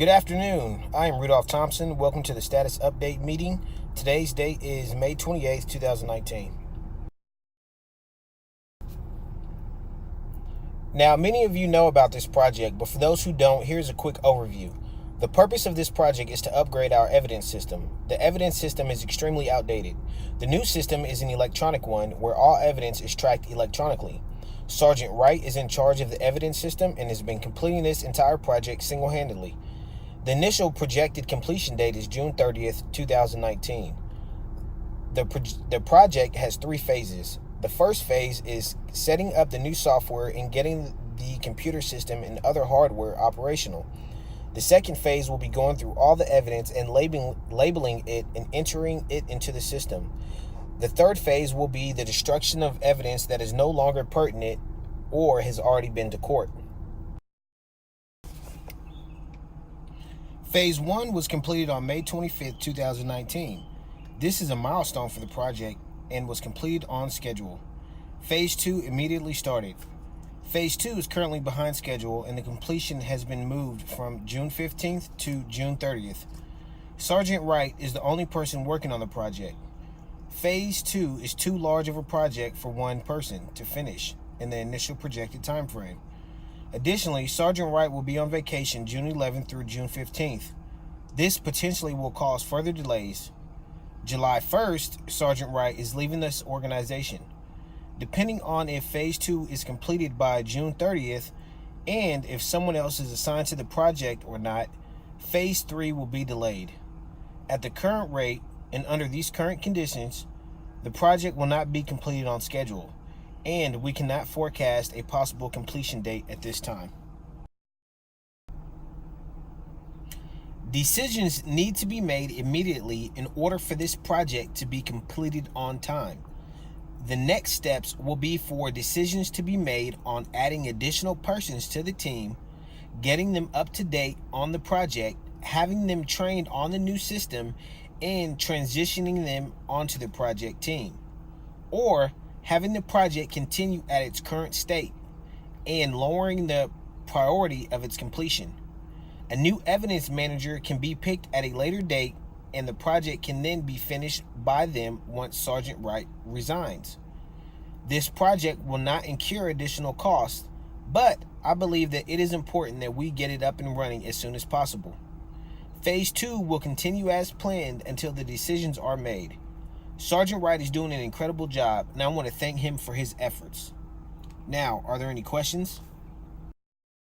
Good afternoon. I am Rudolph Thompson. Welcome to the status update meeting. Today's date is May 28th, 2019. Now, many of you know about this project, but for those who don't, here's a quick overview. The purpose of this project is to upgrade our evidence system. The evidence system is extremely outdated. The new system is an electronic one where all evidence is tracked electronically. Sergeant Wright is in charge of the evidence system and has been completing this entire project single-handedly. The initial projected completion date is June 30th, 2019. The project has 3 phases. The first phase is setting up the new software and getting the computer system and other hardware operational. The second phase will be going through all the evidence and labeling it and entering it into the system. The third phase will be the destruction of evidence that is no longer pertinent or has already been to court. Phase 1 was completed on May 25th, 2019. This is a milestone for the project and was completed on schedule. Phase 2 immediately started. Phase 2 is currently behind schedule and the completion has been moved from June 15th to June 30th. Sergeant Wright is the only person working on the project. Phase 2 is too large of a project for one person to finish in the initial projected time frame. Additionally, Sergeant Wright will be on vacation June 11th through June 15th. This potentially will cause further delays. July 1st, Sergeant Wright is leaving this organization. Depending on if Phase 2 is completed by June 30th and if someone else is assigned to the project or not, Phase 3 will be delayed. At the current rate and under these current conditions, the project will not be completed on schedule, and we cannot forecast a possible completion date at this time. Decisions need to be made immediately in order for this project to be completed on time. The next steps will be for decisions to be made on adding additional persons to the team, getting them up to date on the project, having them trained on the new system, and transitioning them onto the project team, or having the project continue at its current state and lowering the priority of its completion. A new evidence manager can be picked at a later date and the project can then be finished by them once Sergeant Wright resigns. This project will not incur additional costs, but I believe that it is important that we get it up and running as soon as possible. Phase 2 will continue as planned until the decisions are made. Sergeant Wright is doing an incredible job, and I want to thank him for his efforts. Now, are there any questions?